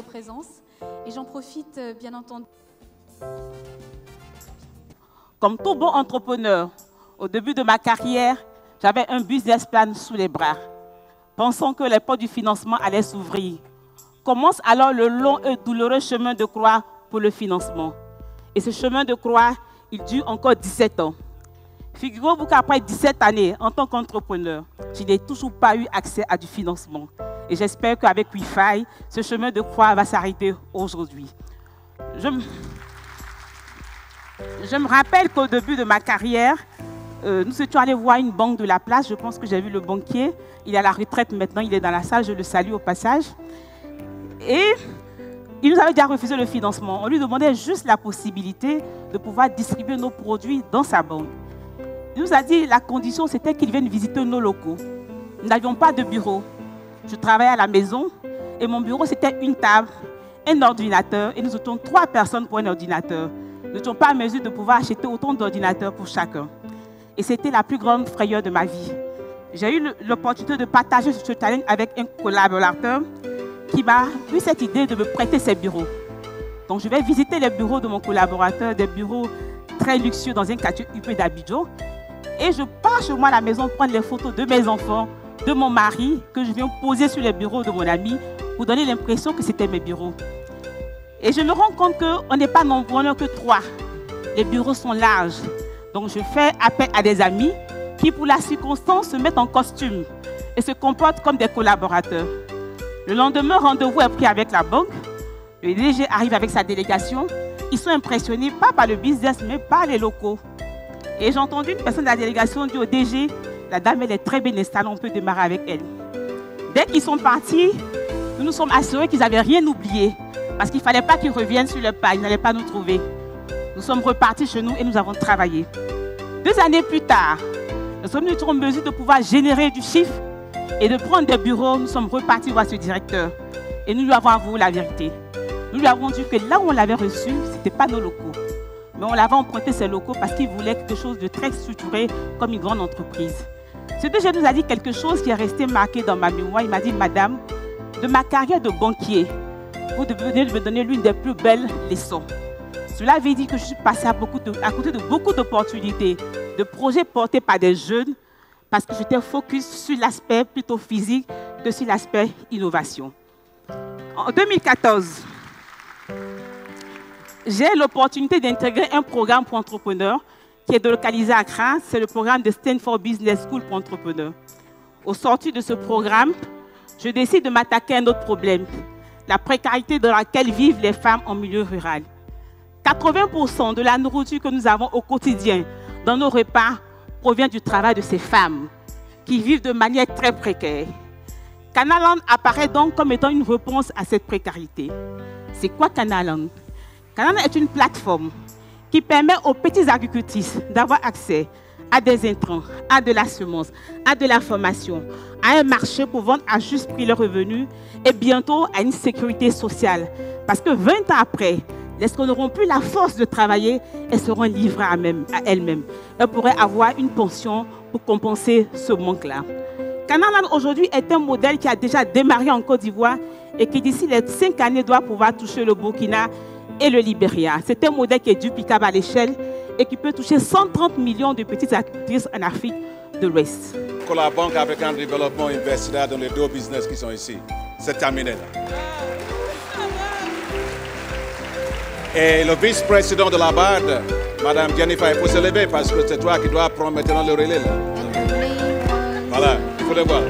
présence et j'en profite bien entendu. Comme tout bon entrepreneur, au début de ma carrière, j'avais un business plan sous les bras, pensant que les portes du financement allaient s'ouvrir. Commence alors le long et douloureux chemin de croix pour le financement. Et ce chemin de croix, il dure encore 17 ans. Figurez-vous qu'après 17 années, en tant qu'entrepreneur, je n'ai toujours pas eu accès à du financement. Et j'espère qu'avec Wi-Fi, ce chemin de croix va s'arrêter aujourd'hui. Je me rappelle qu'au début de ma carrière, nous étions allés voir une banque de la place. Je pense que j'ai vu le banquier. Il est à la retraite maintenant, il est dans la salle, je le salue au passage. Et il nous avait déjà refusé le financement. On lui demandait juste la possibilité de pouvoir distribuer nos produits dans sa banque. Il nous a dit la condition, c'était qu'il vienne visiter nos locaux. Nous n'avions pas de bureau. Je travaillais à la maison et mon bureau, c'était une table, un ordinateur et nous étions 3 personnes pour un ordinateur. Nous n'étions pas en mesure de pouvoir acheter autant d'ordinateurs pour chacun. Et c'était la plus grande frayeur de ma vie. J'ai eu l'opportunité de partager ce challenge avec un collaborateur qui m'a eu cette idée de me prêter ses bureaux. Donc je vais visiter les bureaux de mon collaborateur, des bureaux très luxueux dans un quartier huppé d'Abidjan. Et je pars chez moi à la maison prendre les photos de mes enfants, de mon mari, que je viens poser sur les bureaux de mon ami pour donner l'impression que c'était mes bureaux. Et je me rends compte qu'on n'est pas nombreux que 3. Les bureaux sont larges. Donc je fais appel à des amis qui, pour la circonstance, se mettent en costume et se comportent comme des collaborateurs. Le lendemain, rendez-vous est pris avec la banque. Le DG arrive avec sa délégation. Ils sont impressionnés, pas par le business, mais par les locaux. Et j'ai entendu une personne de la délégation dire au DG, la dame, elle est très bien installée, on peut démarrer avec elle. Dès qu'ils sont partis, nous nous sommes assurés qu'ils n'avaient rien oublié. Parce qu'il ne fallait pas qu'ils reviennent sur le pas, ils n'allaient pas nous trouver. Nous sommes repartis chez nous et nous avons travaillé. 2 années plus tard, nous sommes en mesure de pouvoir générer du chiffre et de prendre des bureaux. Nous sommes repartis voir ce directeur. Et nous lui avons avoué la vérité. Nous lui avons dit que là où on l'avait reçu, ce n'était pas nos locaux. Mais on l'avait emprunté ces locaux parce qu'il voulait quelque chose de très structuré comme une grande entreprise. Ce DG nous a dit quelque chose qui est resté marqué dans ma mémoire. Il m'a dit, madame, de ma carrière de banquier, vous venez de me donner l'une des plus belles leçons. Cela veut dire que je suis passée à côté de beaucoup d'opportunités, de projets portés par des jeunes, parce que j'étais focus sur l'aspect plutôt physique que sur l'aspect innovation. En 2014, j'ai l'opportunité d'intégrer un programme pour entrepreneurs qui est localisé à Accra. C'est le programme de Stanford Business School pour entrepreneurs. Au sortir de ce programme, je décide de m'attaquer à un autre problème, la précarité dans laquelle vivent les femmes en milieu rural. 80% de la nourriture que nous avons au quotidien dans nos repas provient du travail de ces femmes qui vivent de manière très précaire. Canaland apparaît donc comme étant une réponse à cette précarité. C'est quoi Canaland? Canaland est une plateforme qui permet aux petits agriculteurs d'avoir accès à des intrants, à de la semence, à de la formation, à un marché pour vendre à juste prix leurs revenus et bientôt à une sécurité sociale. Parce que 20 ans après, lorsqu'elles n'auront plus la force de travailler, elles seront livrées à elles-mêmes. Elles pourraient avoir une pension pour compenser ce manque-là. Canaland aujourd'hui est un modèle qui a déjà démarré en Côte d'Ivoire et qui d'ici les 5 années doit pouvoir toucher le Burkina et le Libéria. C'est un modèle qui est duplicable à l'échelle et qui peut toucher 130 millions de petites agricultrices en Afrique de l'Ouest. La Banque africaine de développement investira dans les 2 business qui sont ici. C'est terminé là. Et le vice-président de la BAD, Madame Jennifer, il faut se lever parce que c'est toi qui dois prendre maintenant le relais là. Voilà, il faut le voir.